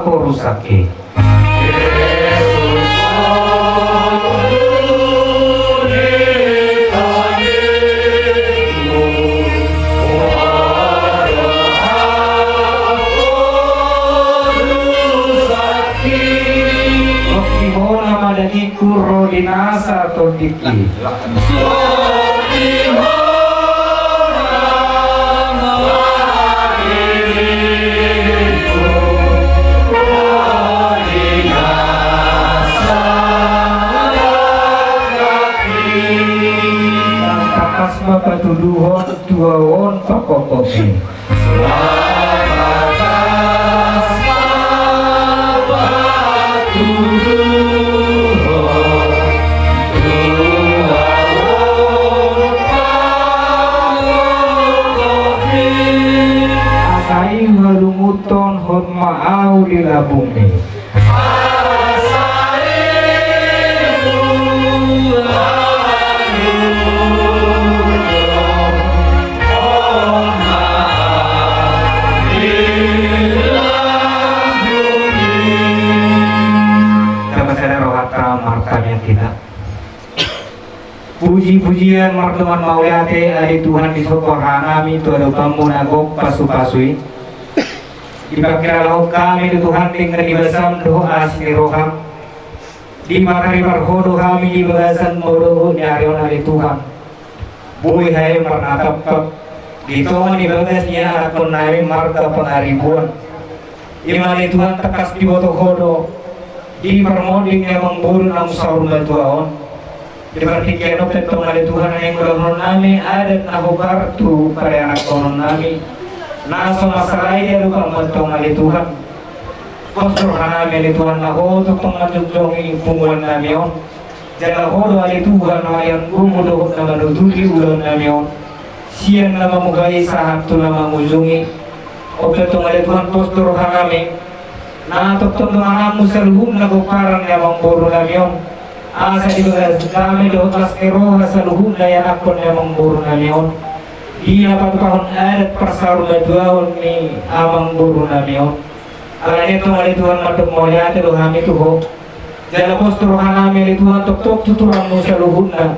porusake. Kuro dinasa atau diki takas mapatuduhon tuawon pakokopi halumuton hon maau di labumi dapat saya rohata martanya kita puji-pujian martuman mauliate ari Tuhan di sokohanami tu ada pamunagok pasu-pasui dipakira lau kami di Tuhan dengan dibasam doa asli roham di matahari barhodo kami di bagasan modoh nyarion dari Tuhan bui hai marnatap di toman di bagasnya anak penari marga pengaribuan iman di Tuhan tekas di boto hodo di permoding yang memburu nam saur bantuan di pertikian opet di Tuhan yang berhormat nami adat nahubar tu pada anak konon nami naso masalah dia lupa mentong ali Tuhan kosor hanami ali Tuhan naho untuk pengajujongi punguan namion jala hodo ali Tuhan wayan gumudo nama nututi ulon namion sian nama mugai sahat tu nama mujungi opetong ali Tuhan kosor hanami na tokton doanamu saluhum nagokaran yamang boru namion asa dibagas kami dohlas keroha saluhum nayanakon yamang boru namion iya patupahon adat persaru bajuaon ni amang buru namion ala itu ali Tuhan matuk molyate lo kami tuho jala postur hanami ali Tuhan tok tuturan musa luhunna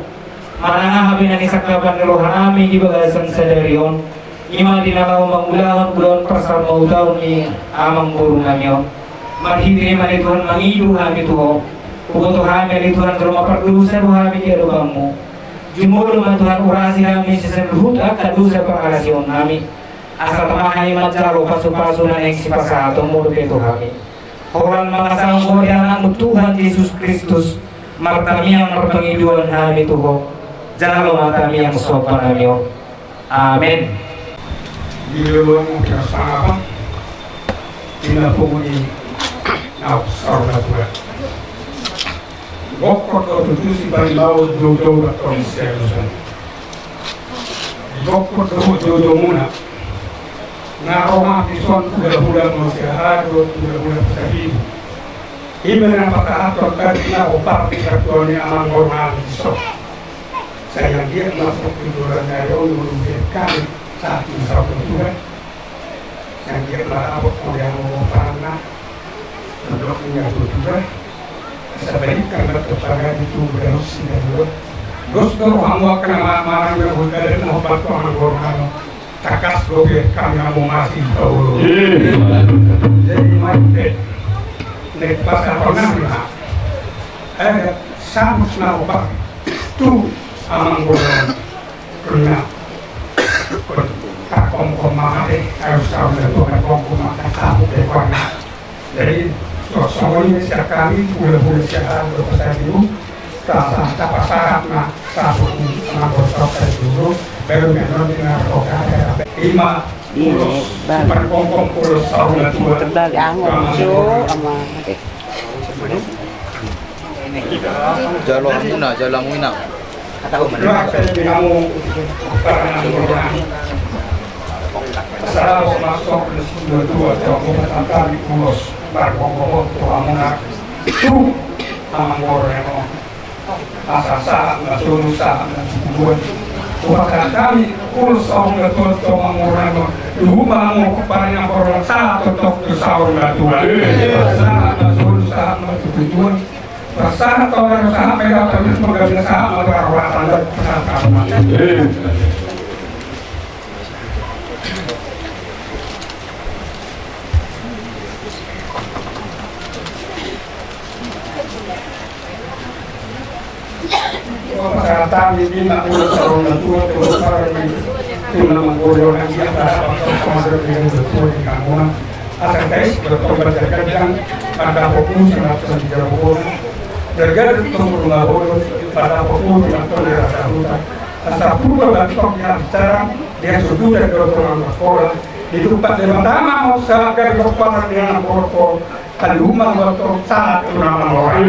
mananga habina ni sakapan ni rohanami di bagasan sadarion ima dinalaw mangulahon bulon persaru mautaon ni amang buru namion marhidri mali Tuhan mangidu kami tuho ugoto kami ali Tuhan keruma perdusa kami dia kamu jumur Tuhan urasi kami seseluhut akan dosa pengalasion kami asal temahai macaro pasu-pasu na yang sipasa atau mulut itu kami orang mengasang mulia anak Tuhan Yesus Kristus martami yang merpengiduan kami Tuhan jangan matami yang sopan kami amin di luar mungkin apa tidak punguni saudara Tuhan bokot itu si paling jodoh atau misalnya bokot jodoh muna naroma pison bulan masyarakat bulan sabi iba na pagkaatot na upang pisatuan ni amang normal iso saya dia masuk tiduran ngayon menunggu kami saat ini sahabat Tuhan yang dia melapor yang mau panah untuk menyatu Tuhan sebaiknya bertetangga itu berus dan terus kamu akan marah berhubungan dengan obat pengorbanan takas gobe kami mau masih tahu jadi mati nek pasal pernah ada sama obat tu amang gobe kena kakom komate harus tahu dan kakom komate kamu depan jadi soalnya setiap kali boleh siaran berpesan dulu tak pasaran nah satu anggota dulu baru mengenal dengan rokaat lima berkompong kurus saudara tua terbalik angin sama jalan muna kata kamu Salah masuk dua tentang kurus berkompong tuamunak itu amang goreng asasa nggak suruh sah nggak buat Upaka kami urus orang betul betul mengurang rumah mau kepada orang satu tok sahur batuan saat masuk saat masuk tujuan saat orang saat mereka terus mengambil saat mereka orang dan pesantren masyarakat ini nak urus orang tua terus orang tuna mengurus yang biasa sama dengan betul di kampung asal guys betul berjaga pada fokus yang harus dijalankan jaga tunggu rumah pada fokus yang harus dilakukan asal pura betul yang bicara dia sudah dari orang sekolah itu pada pertama mau sahaja kepala dengan pokok rumah betul saat nama orang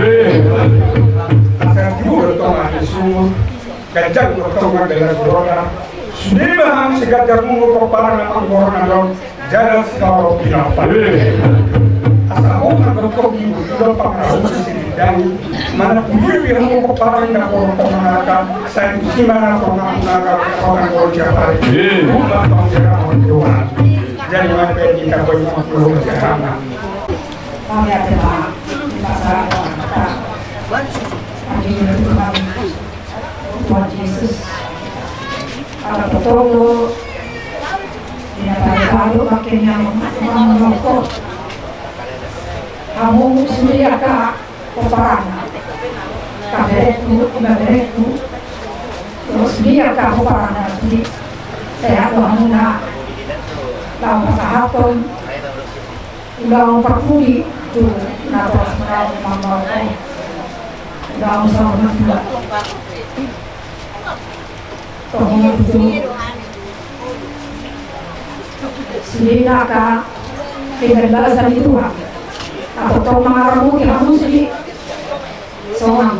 asal juga betul sumur gajah betul dengan orang sudah bahang segajar menguruk para memang orang dalam jalan sekarang pinapal asal orang betul ibu sudah pengaruh sendiri dan mana punya yang menguruk para yang orang pengaruh saya di mana orang siapa rumah tangga orang tua jadi mana kita banyak perlu bersama kami adalah pasal Tuhan Yesus kalau betul baru makin yang mengokok kamu sendiri agak peperangan kabereku terus dia agak peperangan jadi saya kamu nak tahu pasahaton udah perpuli tuh napa sekarang mama udah sama dua tohong itu sendiri naka dengan balasan itu atau toh mengaramu yang kamu sendiri seorang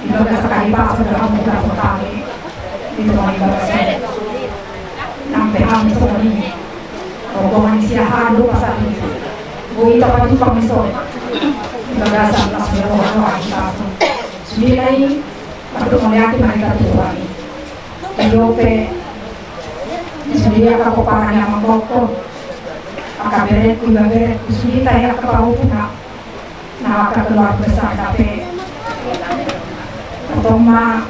ibadah sekali pas sudah kamu gak pertama itu balasan sampai kamu semua ini rombongan istirahat dulu pasal ini bui tempat itu pamisol bagasan tas berwarna kita sendiri lagi untuk melihat mereka Tuhan P.O.P. sendiri akan peperangan yang mengkokok akan beret sendiri tanya ke bawah puna nah akan keluar besar tapi pertama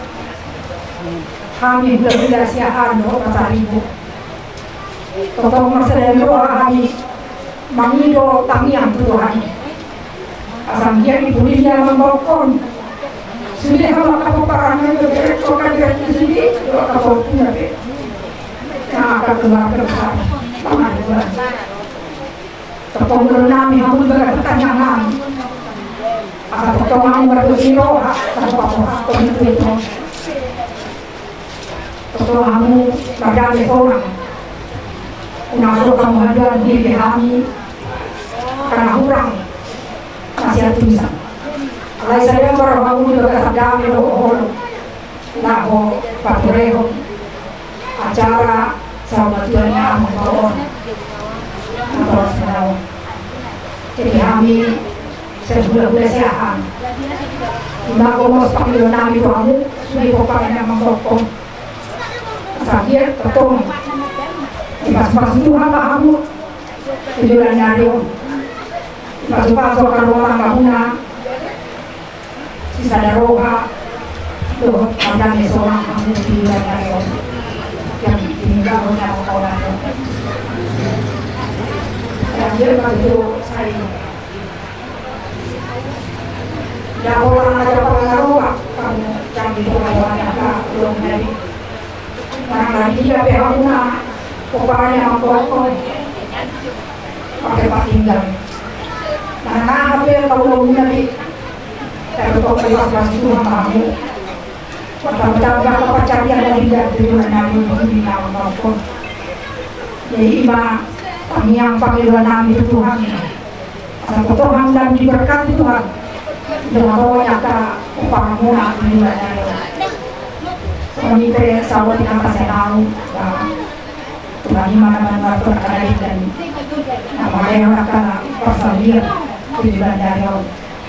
kami berbeda siahan pasal ibu totong masalah doa kami mangido tamiang Tuhan asam dia ibunya membokong sendiri kalau peperangan berekokan dia sendiri doa kapal punya nah akan keluar besar tangan Tuhan totong nami kamu berpertanyaan asal totong kamu berbusiro tanpa apa itu totong kamu berdamai orang Unado kamu ada di kami karena kurang masih tulisan. Kalau saya baru kamu juga kami loh, nah patreo acara sama tuannya membawa atau sedang. Jadi kami sebulan siahan. Lima komos panggil nami kamu sudah pokoknya mengkokong. Sakit ketemu. Pas Tuhan kamu tujuan nyari pas kalau orang kamu sisa daroga tuh ada seorang kamu tujuan nyari yang tinggal orang orang yang dia itu saya ya orang ada pengaruh kamu canggih orang belum dari orang lagi dia kamu pokoknya mengkokong pakai pak tinggal nah apa yang kau nanti saya pokoknya pas Tuhan kamu bertambah kepercayaan dari Tuhan kami di dalam mengkokong jadi iba kami yang panggilan kami itu Tuhan asal Tuhan dan diberkati Tuhan dengan rohnya ke upamuna di dunia kami selalu tidak kasih tahu Tuhan mana-mana terkait dan yang akan pasal dia tujuan dari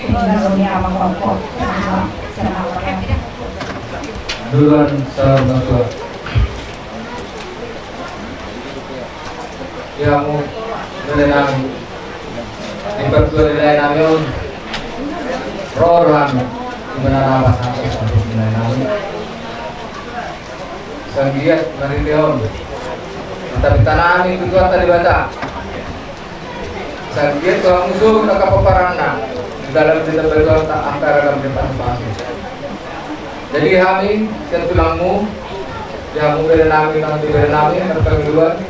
tujuan dunia mengkokok duluan sama tua kamu menenang di pertuan lain namun rohan di mana nama sampai untuk menenang sanggiat dari Leon tapi tanah itu tuan tadi baca sanggiat tuan musuh nak paparana dalam cerita berdoa tak antara dalam depan bahasa. Jadi kami tulangmu yang berenami nanti berenami terpenggiluan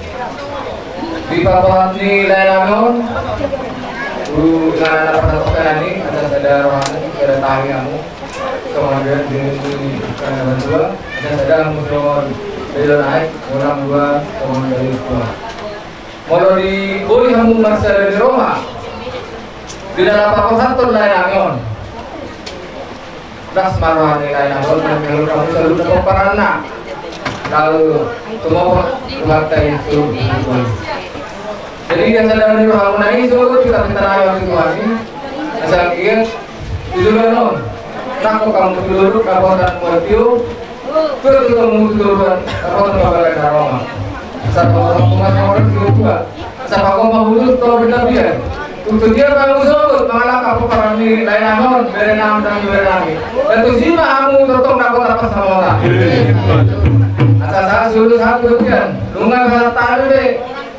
di bawah ni lain guru dengan anak perhatian ini ada rohani ada tahiyamu kemudian di kanan dua ada musuh bela naik orang dua kemudian dari dua kalau di boy kamu masih ada di Roma di dalam apa satu lain angon das marwani lain angon dan kalau kamu selalu dapat parana lalu semua lantai itu jadi yang sedang di ruang naik semua kita ayam situasi asal kian itu non nak kamu dulu kapal dan muatio terus kamu duluan kapal dan kapal Roma asal orang rumahnya orang juga asal kamu mau tahu benar dia untuk dia kamu sebut malah kapal parani lain angon berenam dan berenami dan tu sih kamu tertong dapat apa sama orang asal saya suruh satu kan lunga kata tahu deh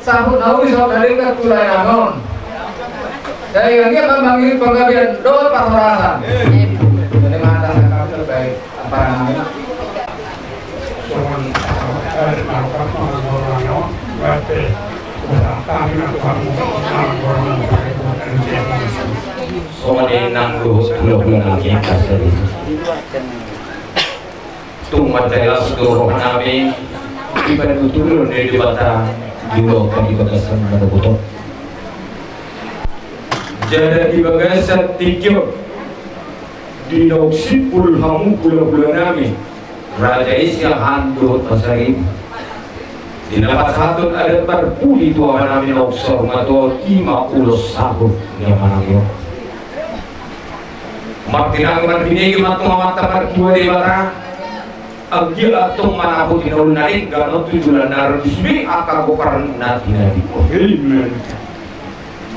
sabut nawi sok dari ke tulai angon dari yang dia memanggil penggabian doa parorasan jadi mata saya terbaik apa namanya Soan melakukan pengawalan berarti kami melakukan pengawalan Soalnya enam bulan lagi kasih tumat saya seluruh kami ibadah turun dari batang juga kan ibagasan mana butuh jadi ibagasan tiga di noksipul hamu pula nami raja isya handut pasari di dapat satu ada terpuli tua nami noksor matua 50 tahun yang mana yo martinang man binigi matua mata pertua di bara agil atong manapot inaul narin ganon tujulan naron dismi akago karan natin ko. Amen.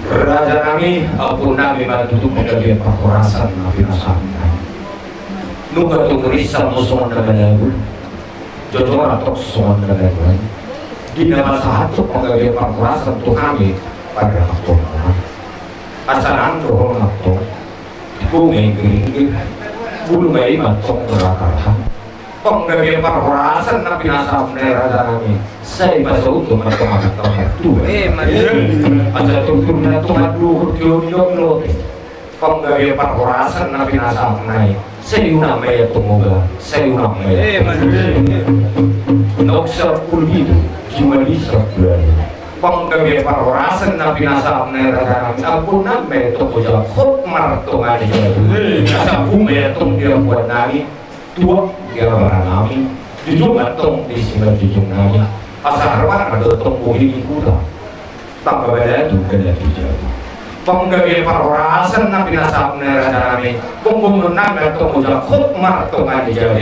Raja kami, apun namin matutup pagkabi ang pakurasan na pinasabi na. Nung katong risal mo sungan na balagul, jojo ratok sungan na balagul, di naman sa hatok pagkabi ang pakurasan to kami para akong naman. At saan rohong akong, bumay gilingil, bulungay matong narakarhan. Penggabi perhorasan na pinasam na raja namin sa iba sa utong at tumagatang nagtuwa. At sa tugtog na tumadluhod yun lote. Penggabi perhorasan na pinasam na sa iyo na may tumuga, sa iyo na may nagsarap pulbido, jumalisap bulan. Penggabi perhorasan na pinasam na raja namin ako na may tumuga, kop martungan niya. Sa bumay itong diyabuan namin tua dia barangami jujung atong di sini jujung nami asal harap ada tong kuhi kuda tak berbeda tu kena dijauh penggawe parorasan na pinasam na rami kung nang atong udah kop martongan dijauh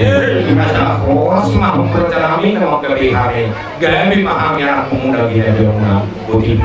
asa kos mahum berjalami na maggawe kami gabi mahami anak pemuda gina diong na buti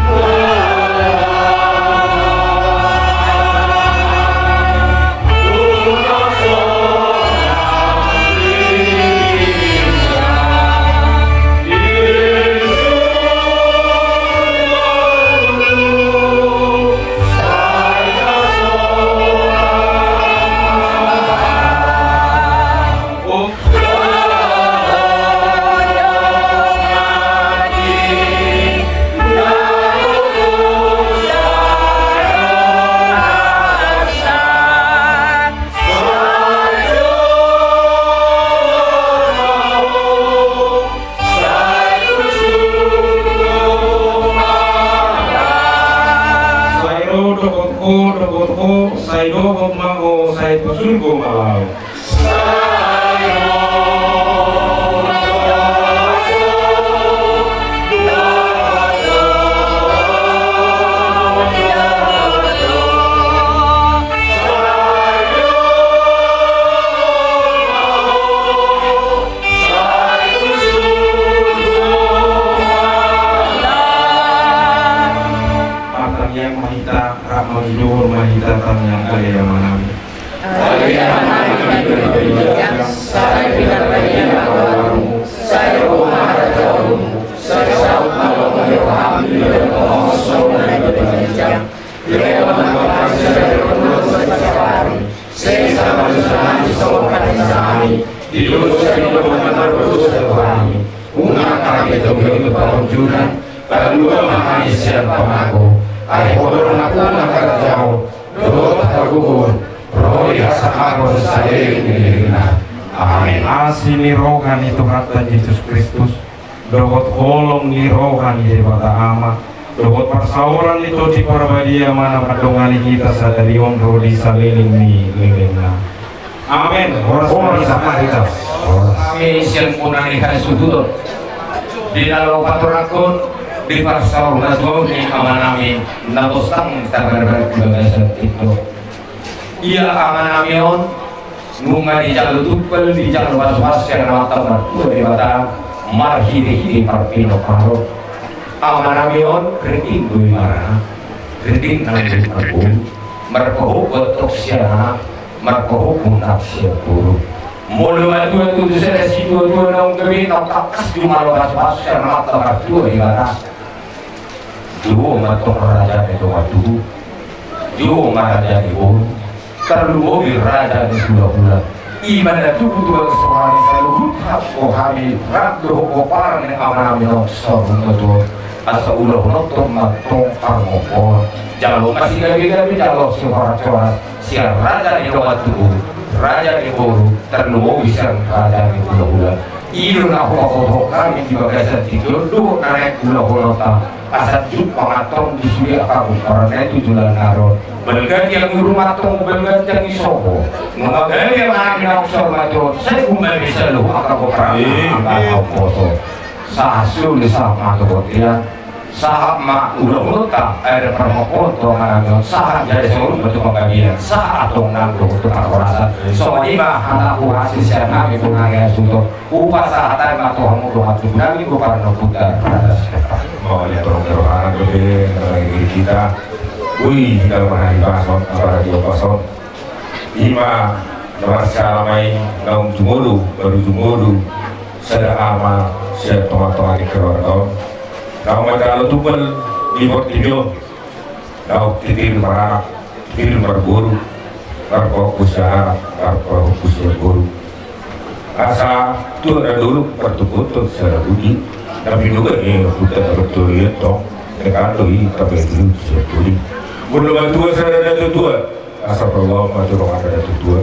kami tunggu pengunjuran kedua manusia pamaku ay horong aku nakarjau doa tergugur roh ya sakabon saya nilina amin. Asini rohani Tuhan Yesus Kristus, dohot holong ni rohani Dewata Ama, dohot persauran itu di parbadia mana padongani kita sadari om rodi saliling ni lilina. Amin. Horas sama kita. Kami siang punani hai sudut di dalam paturakun di parsaur natu ni amanami natostang tabar berbagai itu. Ia amanami on nunga di jalur tupel di jalur was-was yang mata mertua di bata marhidi parpino paro amanami on kreding dui marana kreding nang marpun marpoh betok siana marpoh punak siapuru mulu itu saya situ nang kami nang takas cuma was-was yang mata mertua di bata duo matok raja itu matu duo raja di bulu terlalu raja di pula-pula iman itu butuh kesoalan selalu hutap kami ratu kopar ini aman-aman yang sorong betul asa ulah nonton matong armopor jalo masih gabi-gabi jalo suara-suara siar raja di batu raja di buru terlalu bisa raja di pula-pula ilu nak hok kami di bagasan tidur dulu naik pula-pula asal jumpa matong di suri aku karena itu jualan naron belgat yang rumah tong belgat yang isopo mengagali yang anak naksor maton saya kumai bisa lu aku perang aku poso sahasul sama tu dia sahab mak ulah ulah ada permokon tu anak sahab jadi seluruh bentuk pembagian sahab tong nang tu aku rasa soalnya anak hasil siapa itu nanya suntuk upah sahatan matu hamu doa tu nami bukan noputar pada siapa mau lihat orang anak gede lagi kita wih dalam hari pason apa radio pason ima merasa ramai daun jumuru baru jumuru sada ama saya tomat-tomat di keluarga kau kalau tupel libur tidur kau titir maranak titir berburu berfokus ya berfokus ya guru asa tu ada dulu pertukut secara budi tapi juga kita betul ya toh dekat tu tapi dulu sebudi belum tua saya ada tua asal Allah macam orang ada tua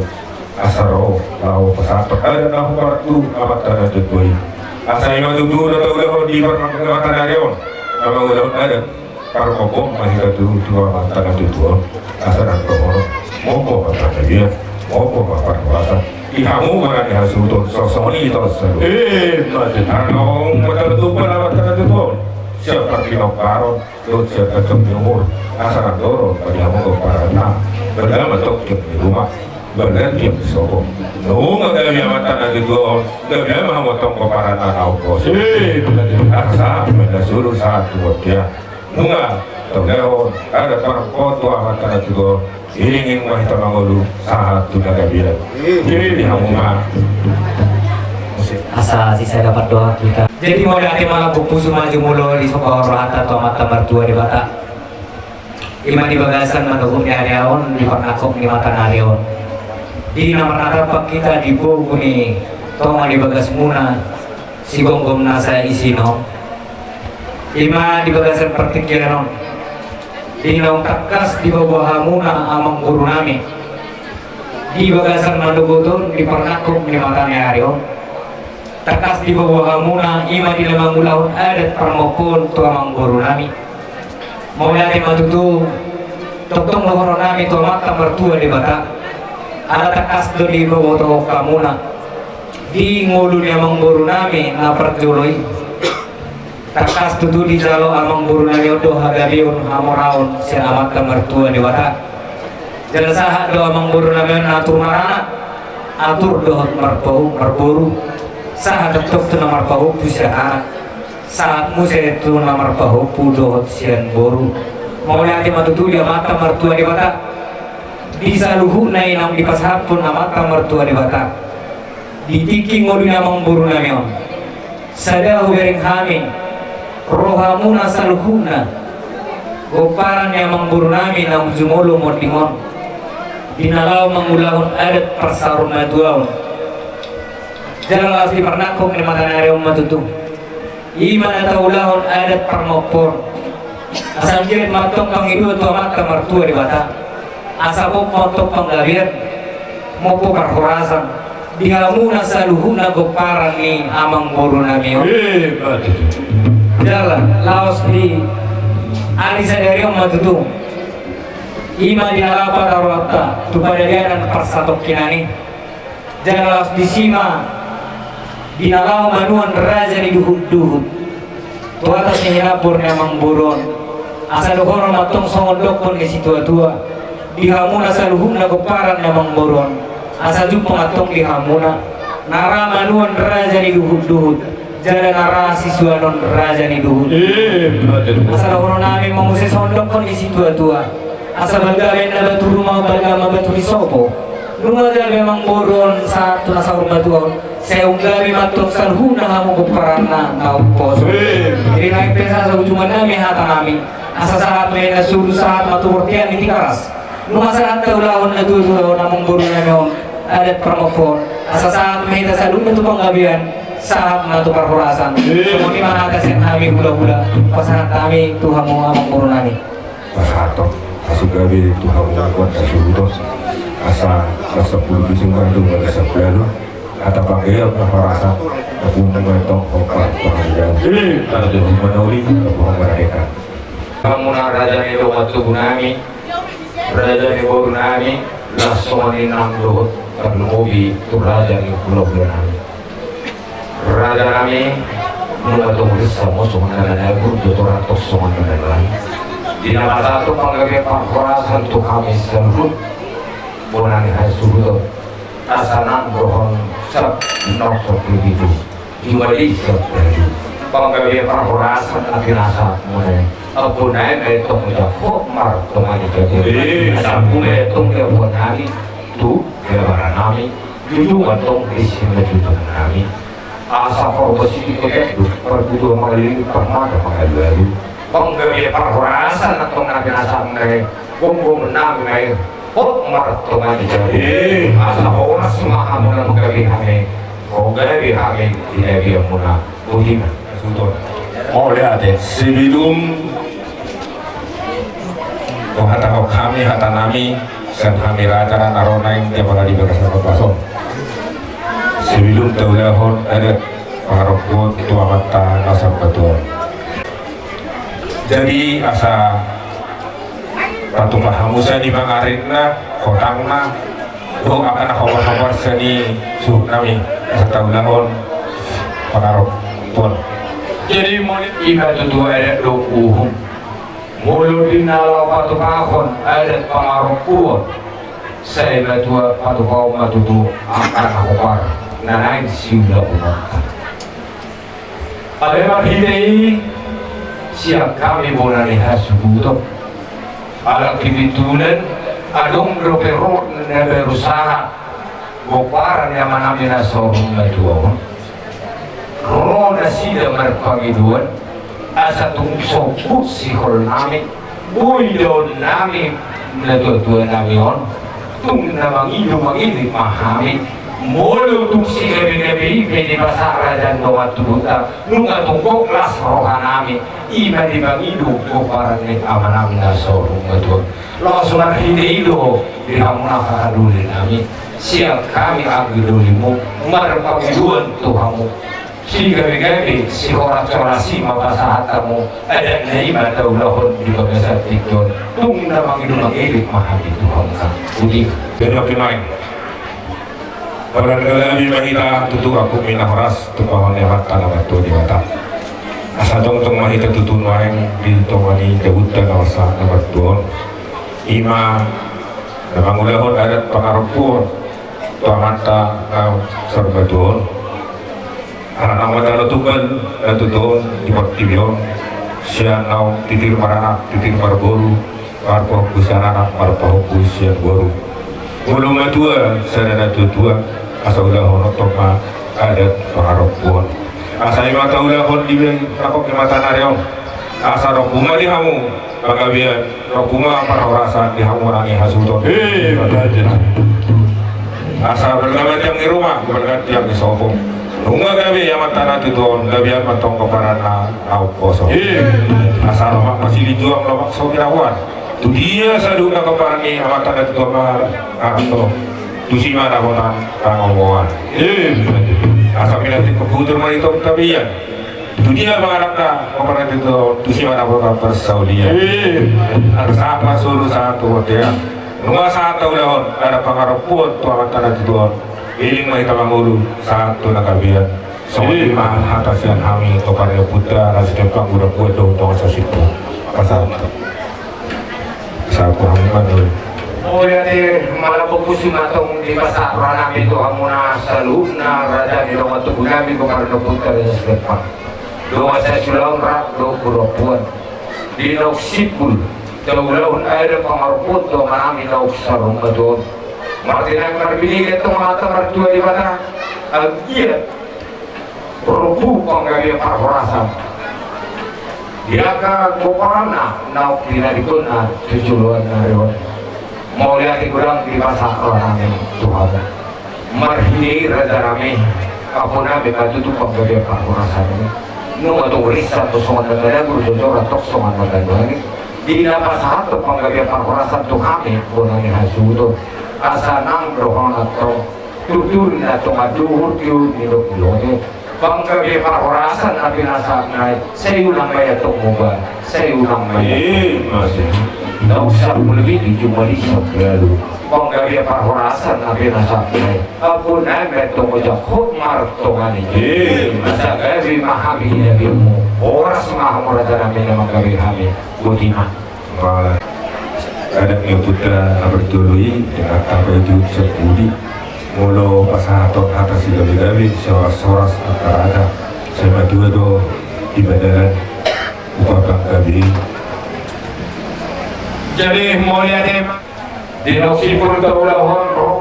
asal roh tahu pesawat ada tahu kartu amat ada tua asal yang tua atau udah di permakanan karyawan kalau udah ada kalau kau masih ada tua mantan ada tua asal nak mau apa dia mau apa kuasa ihamu mana dia sudah sosoni itu selalu kalau macam tu pun amat ada tua siapa pinok karon terus siapa cemur asal dorong pada kamu ke parana berdama tok di rumah berganti di soko nunga kami amatan ada dua kami mah motong ke parana kau kos asa menda suruh satu dia nunga terlewat ada perkoto amatan ada dua ingin mah itu mangolu satu naga bilang jadi kamu mah asa sisa dapat doa kita. Jadi mau dari malam pupusu maju mulu di sekolah rohata atau mata mertua di bata. Iman di bagasan mendukung di hariawan di pernakok di mata narion. Di nomor narapak kita di buku nih, toma di bagas muna si gonggom nasa isino. Iman di bagasan pertikiran di naung takas di bawah hamuna amang guru nami. Di bagasan mandugutun di pernakok di mata narion. Takas di bawah hamuna ima di lemang mulaun adat permokon tua mangguru nami mau lagi matutu totong lohoro nami tua mata mertua di bata ada takas do di bawah tua kamuna di ngulu di mangguru nami na perjuloi takas tutu di jalo amang guru nami odo hagabiun hamoraun si amat mertua di bata jalan sahat do amang guru nami atur marana atur dohot merpau merburu saat tetap tu nomor pahu pusiaan saat musim tu nomor pahu pudoh sian boru mau lihat matu tu dia mata mertua di bata bisa luhu nai nam di pasar pun mata mertua di bata di tiki ngolu namang boru namion sada ubering haming rohamuna saluhuna goparan namang boru nami nam jumolo modingon dinalau mengulahun adat persaruna duaun jalan asli pernah kok di mata nari matutu Iman atau ulahon adat permopor. Asal jirit matong kang ibu atau mata mertua di bata. Asal pop matong panggabir. Mopo perhorasan. Dihamuna saluhuna goparan ni amang boru nami. Jalan laos di Alisa dari matutu. Ima di alapa darwata tu pada dia dan persatok kinani. Jangan laos di sima di nalau manuan raja di duhut-duhut. Tu atas ni hinapur namang buron. Asal dohoro matong songondok pun di situ tua. Di hamuna saluhuna goparan namang buron. Asal jumpa matong di hamuna. Nara manuan raja di duhut-duhut. Jalan nara siswa non raja di duhut. Asal dohoro nami mengusir sondok pun di situ tua. Asal bagay na batu rumah bagama batu di sopo. Rumah gabi memang boron satu nasa rumah tuan. Saya unggabi matung salhuna hamu keparana naupos. Jadi naik pesa sa ujuman nami hata nami. Asal saat may nasudu saat matu portian ini karas. Rumah saat taulahon na tulo namang boron nami hon. Adat pramopon. Asal saat may tasalun na tupang gabian. Saat matu perhorasan. Kemudian atas yang kami hula-hula. Pasahat kami Tuhan mo amang boron nami. Pasatok. Asugabi Tuhan mengakuat asuhudos asa rasa puluh disungguh itu merasa pelalu atau panggil rasa aku mengetong opat pengajian ada di menoli kebuang mereka kamu nak raja ni waktu gunami raja ni baru nami langsung ni nanggut karena hobi tu raja ni pulau nami raja nami mengatur sama soalnya ada guru jodoh atau soalnya lain. Di nama satu penggawe pangkorasan tu kami serut bonani hai suruh asanan brohon sab nok seperti itu juali seperti penggawe pangkorasan nanti nasa mulai aku naik itu menjauh mar teman jadi sampu itu dia buat nami tu dia barang nami jujur atau isi jujur nami asa korupsi itu perbudu mengalami pernah mengalami penggawe perhorasan atau nabi nasa mengenai bumbu menang mengenai marto mani jadi asa orang semua hamuna penggawe kami penggawe kami tidak biar muna budina sudah mau lihat deh sebelum hata kami hata nami dan kami raja naronaing dia pada diberasa pasok sebelum taulahon ada pengarapun tua mata nasab betul. Jadi asa patung pahamusa di bangarina kotangna do akan kabar-kabar seni suh nami setahun pengaruh pun. Jadi mulut ibadah itu ada doku mulut di nalau patu kahon ada pengaruh pun saya batu patu kau matu tu akan kabar nanain siulah umat ada hidai siap kami bonani hasubuto alat kibitulan adong roperot na berusaha goparan yang manami na sorong na duwa ro na sida marpagiduan asa tungsok sihol nami buido nami na tuwa nami on tung na mangido mahami molo tung si gabi-gabi pwede pasara dyan doon tubuta nung atungkok las roha nami iba di bangido ko parang ni ama namin na sorong matug langsung ang hinido di hamon nakahaduli nami siya kami ang giduli mo marpagiduan tuha mo si gabi-gabi si horat-horasi mapasahata mo ada na iba daw lahon di bagasat tikyon tung na mangido mag-ilit mahami tuha mo ka udik Jadi kinain pada negara mahita tutu aku mina horas tu pohon lewat tanah batu di mata asa tong mahita tutu nuaing di tongani jabutan awasa nomor 2 ima namang ulahon adat pangarupur tua mata kau serbadun anak nama dalam tukan dan tutun di portibion siang nau titir maranak titir marboru marpoh busana marpoh busian boru ulung matua sadana tutua asa ulahon otoma adat pangarupur asa ima taulahon dibilang rapok di mata nareong asa rokuma di hamu pagabian rokuma parahorasan di hamu rangi hasuton asa bergabat yang di rumah bergabat yang di sopong Bunga gabi yang matana tuton gabi yang matong keparana au koso. Asal mak masih dijuang lomak so kirawan. Tu dia saduna keparani matana tuton mar atau tu si mana bonan tangomoan. Asal minati kebutur marito tabian. Tu dia mengarapkan keparani tuton tu si mana bonan persaudia. Harus apa suruh satu hotel. Nunggu satu dahon ada pangarapun tu matana tuton. Iling may tamangulu satu nakabian so lima hatasian hami kepada putra rasanya pangguda puedo tong sa situ pasal sa kuhangan dulu. Oh ya deh malah fokus matong di pasar namin to hamuna salud na raja di rumah tubuh namin kepada putra sa Stepan. Doa sa sulang rak do kuropuan di noksipul daulahun air pangaruput do marami nauk sarong kadon. Martin yang berbinigay itong mga tamartua di mana agiat rupu panggaya parhorasan dia ka goparana nauk dinarikon na tujuan na rin mau lihat kurang di pasar namin Tuhan marhini rada namin ako namin katutup panggaya parhorasan nung atong risa to sungan maganda guru jojor atok sungan maganda di napasah to panggaya parhorasan to kami kung nang ihasudo asa nang rohong atau tutur na tumaduhur tiyo nilok ilote panggabi parahorasan na pinasap na sa iyo lang may atong muba sa iyo lang may nausap mo lebih di jumali sa galo panggabi parahorasan na pinasap na apo na betong mo dyan martongan niyo sa gabi mahami na mo oras mahamura dyan namin na magabi kami buti na Kadang yang putra bertului dengan tanpa itu sepudi mulu pasahatot atas si gabi-gabi soras antara ada sama dua do di badaran upapang gabi. Jadi mulia di noksipur taulahon roh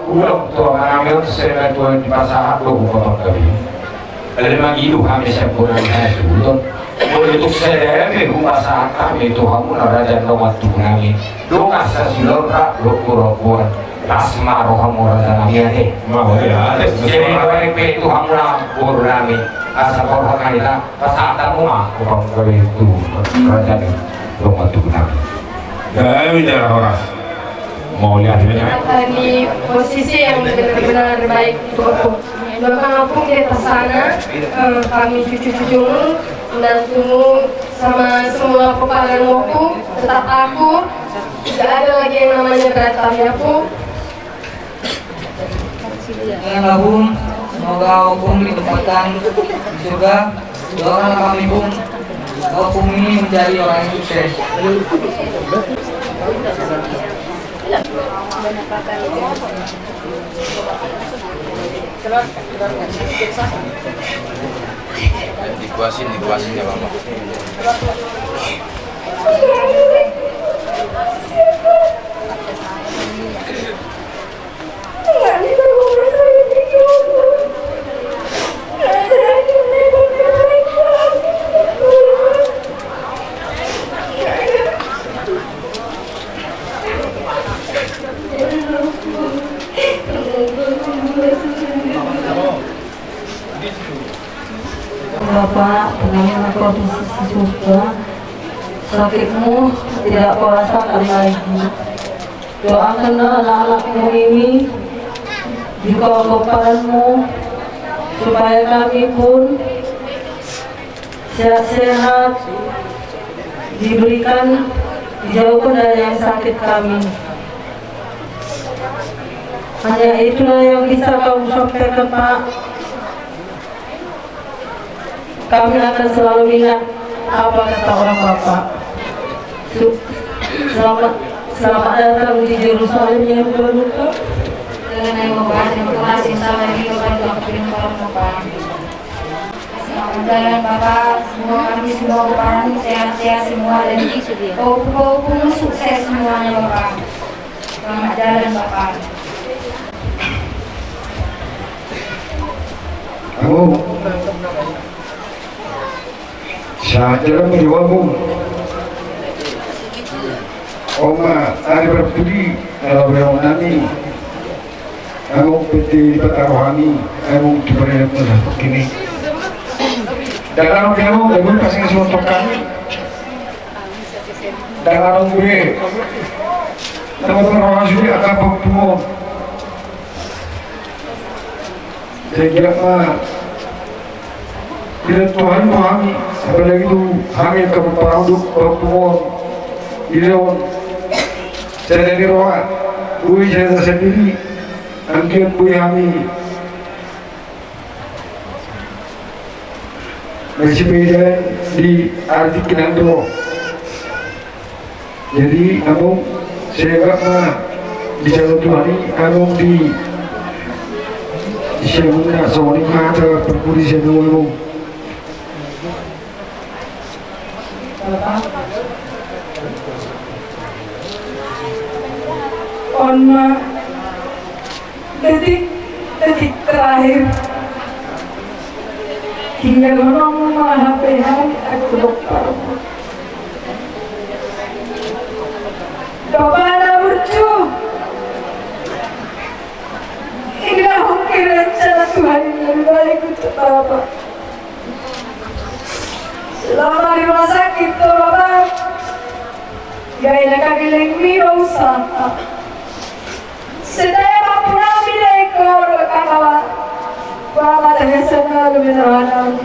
bulok to maraming sema to di pasahat do upapang gabi. Ada magidu kami sempurna hasudon. Boleh untuk saya pasahat kami Tuhan mu narajan nomad tunami. Doa sa silon rak do kuropuan asma roham raja nami ade mau ya jadi baik pe Tuhan mu na pur nami asa roham ila pasata mu ma upang gawe itu raja ni nomad tunami. Gabi dah horas. Mau lihat ini di posisi yang benar-benar baik untuk aku. Doakan aku di atas sana, kami cucu-cucumu, menantumu, sama semua kepalaanmu, tetap aku. Tidak ada lagi yang namanya berantem aku. Janganlah Bung, semoga Bung ditempatkan di surga. Doakanlah kami Bung, bahwa Bung ini menjadi orang yang sukses. Dikuasin ya Bapak. Bapak, dengan kau di sisi surga, sakitmu tidak kau rasakan lagi. Doakanlah anak-anakmu ini, juga kepadamu, supaya kami pun sehat-sehat, diberikan, dijauhkan dari yang sakit kami. Hanya itulah yang bisa kau sampaikan, Pak. Kami akan selalu ingat apa kata orang Bapak. Selamat datang di Yerusalem yang baru, Pak. Dengan yang membahas yang kelas insya Allah ini kepada kepiring para Bapak. Selamat jalan Bapak, semua kami semua Bapak sehat-sehat semua dan kau sukses semuanya Bapak. Selamat jalan Bapak. Sajalah menjawabmu. Oma, ada berbudi kalau berapa nanti among piti patarohani among kibarayat mo na kini dan arong kamo lagun kasing suntok kami dan arong gue patarohani sudah akan pagtumon sehingga bila Tuhan kami apalagi itu kami akan paruduk pagtumon ilawan saya dari roha gue saya sendiri angkian gue kami masih beda di arti kinando jadi namun saya gak di jalan Tuhan ini namun di siya muna sa uling mata pagpuli siya nung Onma detik terakhir tinggal ngomong sama HP aku dokter Bapak anak lucu inilah mungkin rencana Tuhan yang lebih baik untuk Bapak selama di rumah sakit tuh Bapak gak enak kagiling minum usaha sedaya mampu nabi lekor kakawa Bapak tanya sana luminawan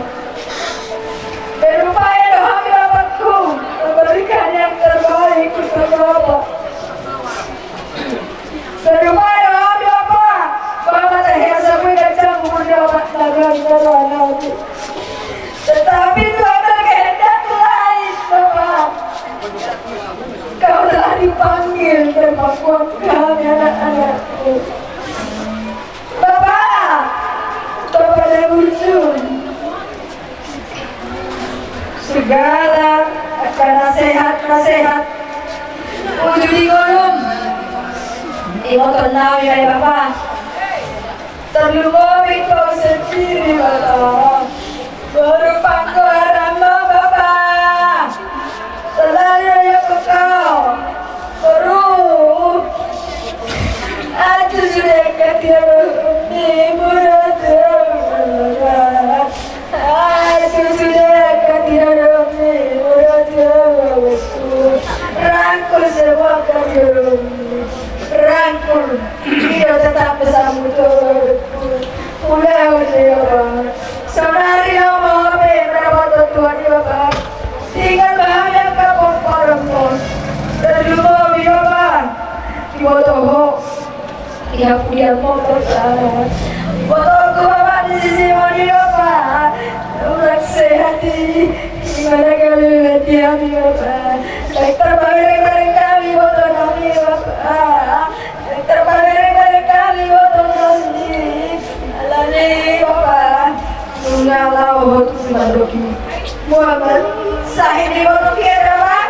berupaya doa Bapakku memberikan yang terbaik untuk Bapak berupaya doa Bapak tanya sampai kacang mendapat lagan tetapi Tuhan berkehendak lain Bapak Kau telah dipanggil dan menguatkan anak-anakku Bapak kepada Usun segala akan nasihat wujud di kolom imoton nawi kali Bapak terlumuri kau sendiri Bapak berupa keharama Bapak selalu yang kau berup aku sudah ketiru di mulut aku sudah ketiru di mulut rangkul semua ketiru rangkul dia tetap bersama tuanku udah saudari yang mau berapa Tuhan di Bapak tinggal bahagia kapok parempon dari rumah Bapak di Botoho dia punya motor Botoho Bapak di sisi moni Bapak urat sehat gimana kali dia Bapak terbaik kami Botoho kami Bapak terbaik kami Botoho kami alani Bapak mengalau hotu madoki Muhammad Sahid di Botoki Bapak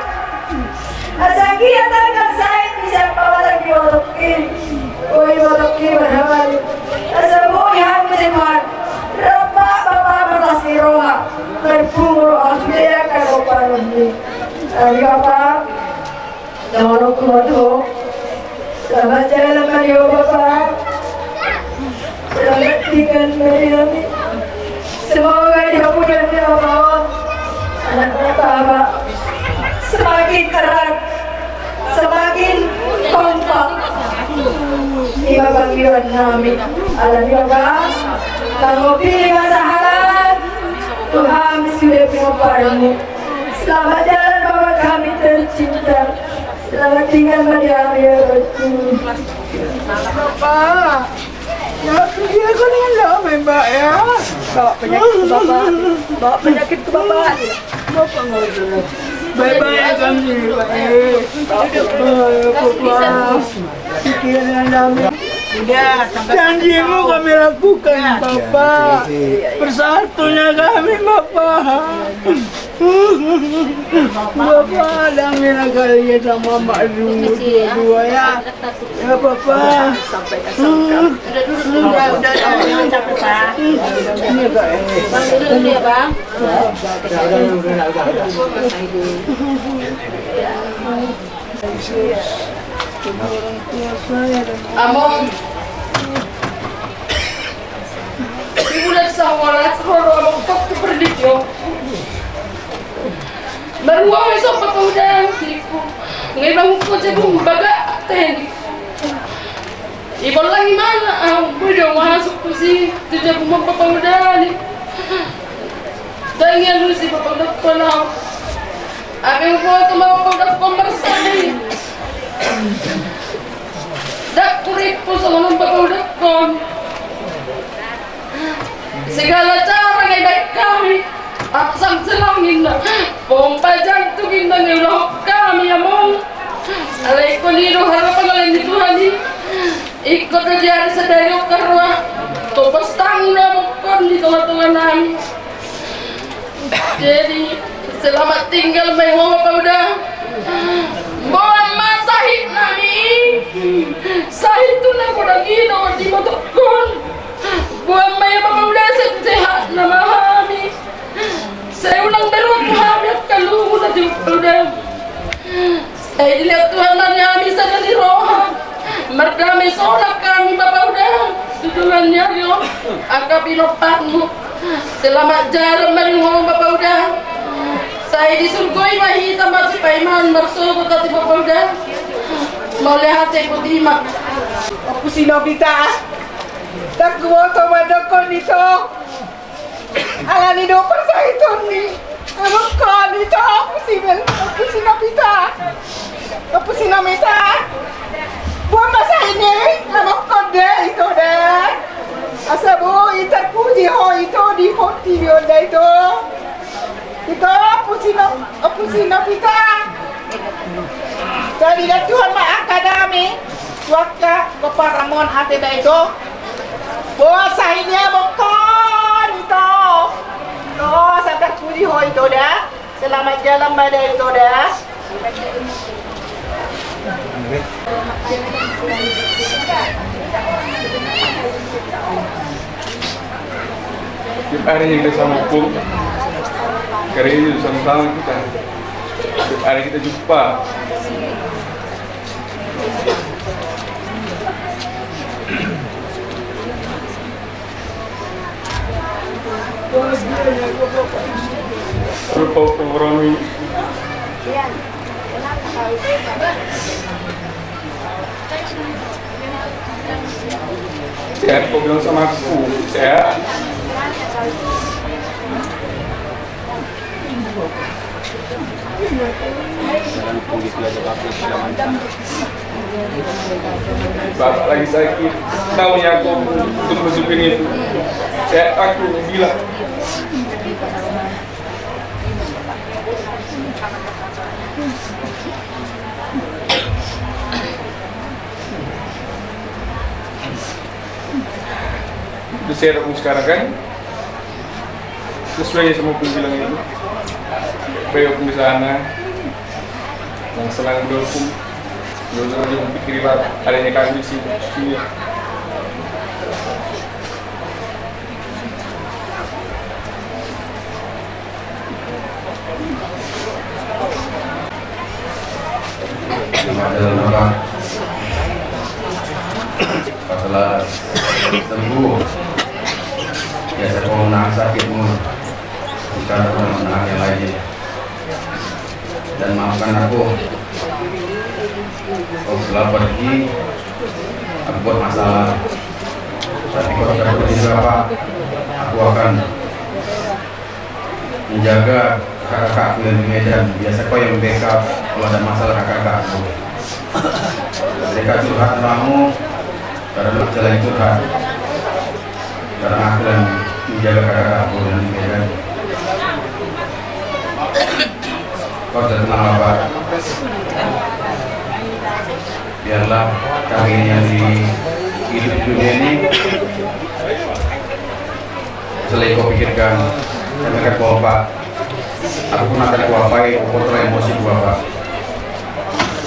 Asaki atakan Sahid bisa pawasan di Botoki Oi Botoki berhamal Asabu yang menjemat Rabba Bapak bertasni roha Terbungul asliya karopan ini Ari Bapak Jangan aku madoh Selamat jalan Mario Bapak Selamat tinggal Mario semoga dihapukan ya Allah anak-anak Bapak semakin erat semakin kompak di Bapak Kiwan Nami alam Bapak kalau pilih masalah Tuhan sudah padamu selamat jalan Bapak kami tercinta selamat tinggal Maria ya Bapak dia kau dengan lo Mbak ya bawa penyakit ke Bapak bawa penyakit ke Bapak Bapak ngobrol bye-bye kami Bapak pikiran kami janjimu kami lakukan Bapak persatunya kami Bapak Bapak damailah kalian sama Mak Dulu dua-dua ya ya Bapak udah capek Pak Bang dulu ya Bang Among udah sawalat roro among kok perdikyo. Baru ay sa patawdan ko. Ngayon ko sa baga ten. Iba lang imana ang pwede masuk ko si tidak mapapawdan. Dahil nga si papawdan ko na. Aking ko tumapawdan ko marsali. Dak kurik po sa mga papawdan ko. Segala cara ngay baik kami. Aksam selangin na pompa jantugin na nilahok kami among alay ko nilo harapan alay ni Tuhan ikot na diyan sa dayo karwa topastang na mukon di tengah-tengah namin jadi selamat tinggal may mga pauda buwan masahit namin sahit to na ko na gino di matokon buwan may mga pauda sehat na mahami saya ulang berut hamil kalau udah diudah saya dilihat Tuhan nanya bisa dari roh merdami solak kami bapak udah tujuannya yo akap inopatmu selamat jalan meringong bapak udah saya disurgoi mahita masih paiman bersobat tadi bapak udah mau lihat saya kutima Aku si Nobita. Tak gua sama dokon itu. Ala ni dokon sa ito ni. Ano ka nito? Aku si Nobita. Aku si Nobita. Buat masa ini, ano ka deh itu deh. Asa bu itar puji ho itu di hoti bionda itu. Itu aku si Nobita. Jadi dah Tuhan mak akadami. Waktu keparamon hati dah itu. Buat sahinya bukan itu. Oh, sangat puji ho itu dah. Selamat jalan pada itu dah. Setiap hari yang kita sama hukum, karena ini sama-sama kita. Setiap hari kita jumpa. Berupa orang ini. Sehat, kau bilang sama aku, sehat. Bapak lagi sakit, tahunya aku untuk masukin itu. Sehat aku bilang. Itu saya rekam sekarang kan sesuai sama aku bilang itu. Baik aku di sana yang selang berhukum dulu dia memikir adanya kami di sini. Setelah sembuh biasa kau menang sakitmu sekarang kau menang yang lainnya dan maafkan aku kau telah pergi aku buat masalah tapi kau sudah pergi berapa aku akan menjaga kakak-kakakku yang di Medan biasa kau yang backup kalau ada masalah kakak-kakakku mereka curhat kamu karena jalan curhat karena aku yang menjaga kakak-kakakku yang di Medan. Kau sudah tenang apa? Biarlah kami yang di hidup dunia ini selain kau pikirkan kami akan kau apa aku pun akan kau apai kontrol emosi kau apa.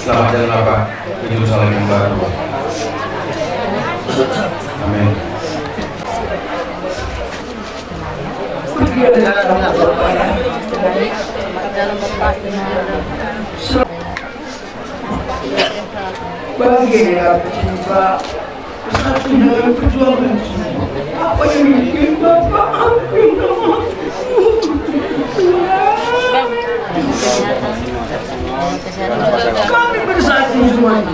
Selamat jalan apa ke Yerusalem yang baru. Amin. Bagilah kita satu dalam perjuangan semua. apa yang bikin Bapak ambil nama? Kami bersatu semuanya.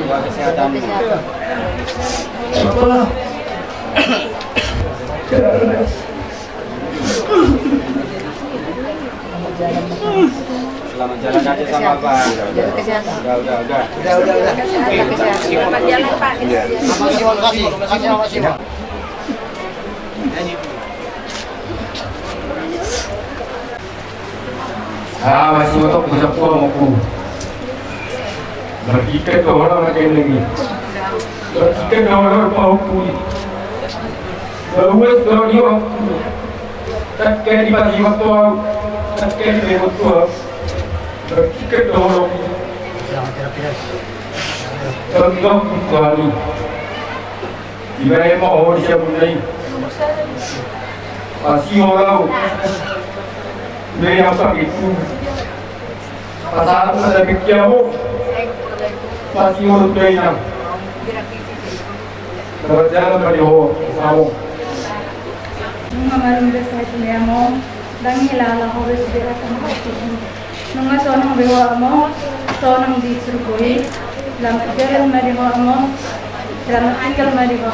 Bapak. Selamat jalan aja sama Pak. Jaga kesehatan. Udah. Selamat jalan Pak. Makasih. Masih untuk besok aku. Bertiket orang makin lagi. Bertiket orang mau pulih. Bagus kalau dia waktu. Takkan di pagi waktu aku. Takkan di waktu aku. Bertiket orang. Tentang kembali. Ibarat mau dia mulai. Masih orang. Dari apa itu? Pasal ada bikiamu. Masih orang lain. Berjalan beriho, mau. Mengamalkan besar dunia mo, dan hilala ko berbeda sama itu. Nunga sonang bewa mo, sonang disurgui, selamat jalan mari mo, selamat tinggal mari mo,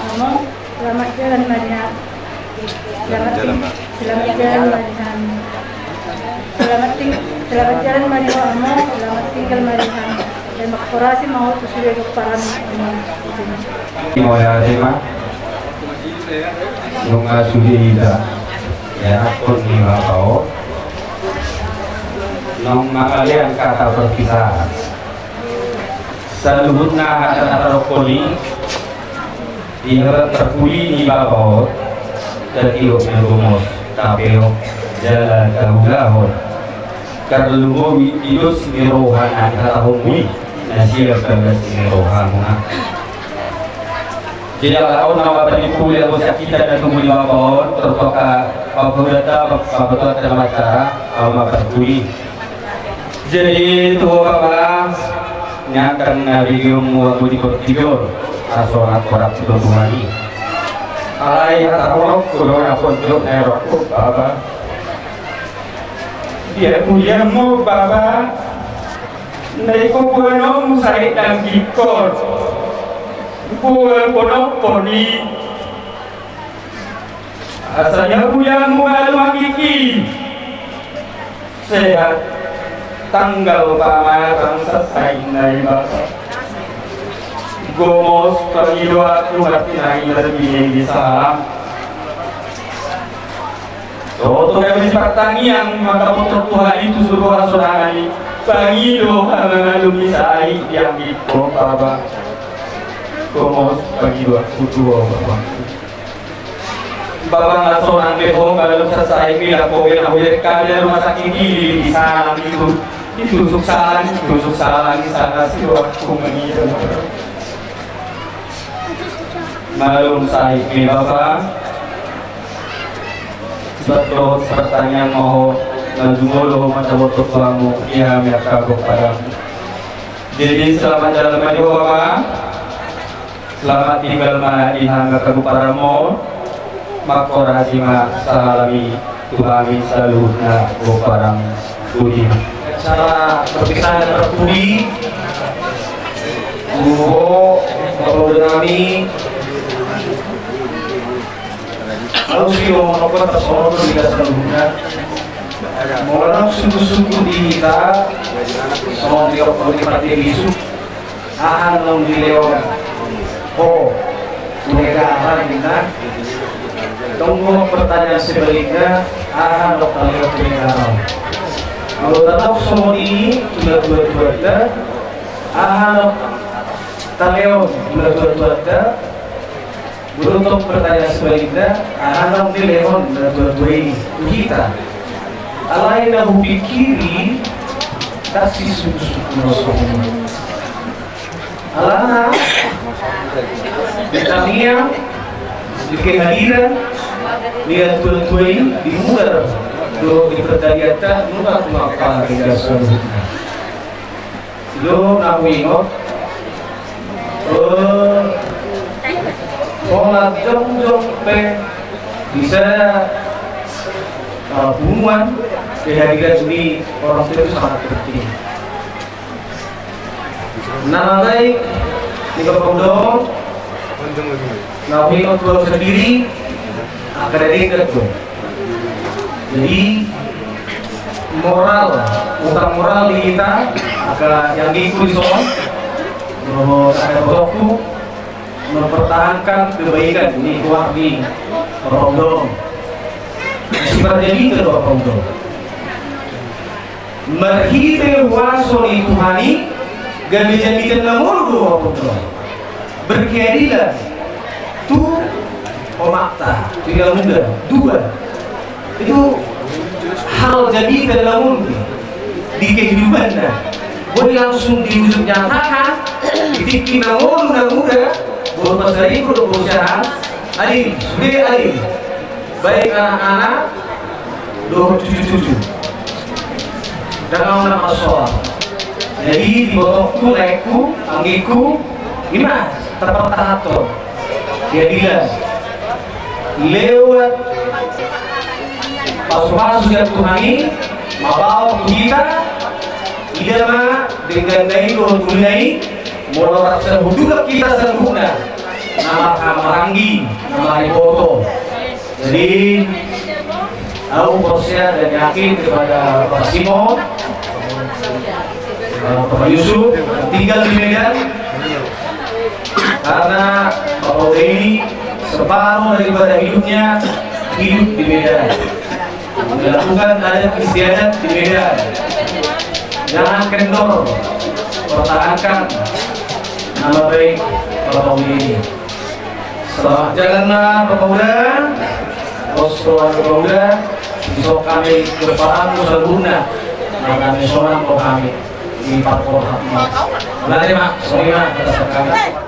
selamat jalan mari selamat jalan mari selamat jalan mari mo, selamat tinggal mari dan makkorasi mau tu sudah keparan Mau ya tema. Nunga Sudida ya pun ni kau nong kalian kata perpisahan seluruhnya kata rokoli diharap terpuli di bawah tertiup menggomos tapeo jalan kahulahon karlugo idus mirohan kata homui nasir kagas mirohan jadi kalau nama penipu yang kita dan tunggu di bawah tertoka data bapak dalam acara sama berkuli. Jadi itu bapak nyakkan video mau di tidur asal korak tuan ini. Alai orang kurang apa jok erok bapak. Dia punya mu bapak. Naiko punya mu saya dan kikor. Bukan ponok-poni asalnya punya mual hakiki sehat tanggal pamarang selesai dari bapak gomos pengidua luar tinai lebih di salam Toto kami pertanian maka motor Tuhan itu suruh sonani pangido mengalami sai yang di bapak Komos bagi dua kutu bapak nggak seorang beho kalau selesai bilang kowe aku dari kalian rumah sakit di sana itu tusuk salah di sana sih waktu mengira malum saya ini bapak sebetulnya pertanyaan mau ngajungolo mata botok kamu ya mereka padamu jadi selamat jalan maju bapak. Selamat tinggal di hangga kabupaten Mall. Makorasi ma salami tuhami saluhna goparang budi. Cara perpisahan terpudi. Kalau kami kalau sih mau nopot tersono tidak saluhna. Mau sungguh-sungguh di kita. Soal dia mati isu. Nong dileo. Negara kita tunggu pertanyaan sebaliknya dokter negara kalau tetap semua ini sudah dua-dua taleo sudah dua-dua beruntung pertanyaan sebaliknya dok telepon sudah dua-dua ini kita alain aku pikiri kasih suku-suku alana Betania di kehadiran lihat tuan-tuan di muda do di pertanyaan nuna kumaka hingga seluruhnya lo nawingot pola jong-jong pe bisa hubungan kehadiran di orang tua itu sangat penting. Nama baik di Bapak Nabi untuk sendiri akan diingat tuh. Jadi moral, utang moral di kita akan yang diikuti soal ada waktu mempertahankan kebaikan ini keluar di Bapak seperti itu Bapak merhite wasoli Tuhani gak dijadikan namur Bapak berkeadilan tu omakta tidak mudah dua itu hal jadi dalam di kehidupan boleh langsung diwujud nyatakan ketika namun muda buat masa ini udah berusaha adil sudah adil baik anak-anak doa cucu-cucu dan orang soal jadi di botokku, lekku, anggiku gimana? Terpertahankan keadilan lewat pasu-pasu yang Tuhani mabaw kita idama dengan naik tunai menolak sehudulak kita sehuna nama kamaranggi nama iboto jadi aku percaya dan yakin kepada Pak Simon Pak Yusuf tinggal di Medan karena Bapak ini separuh daripada hidupnya hidup di Medan dilakukan adat istiadat di Medan. Jangan kendor, pertahankan nama baik Bapak ini. Selamat jalanlah Bapak Uda, bos keluarga Bapak Uda, besok kami berpahamu seguna, kami seorang kami di Parpol Hati. Lari mak, sorry mak, atas kami.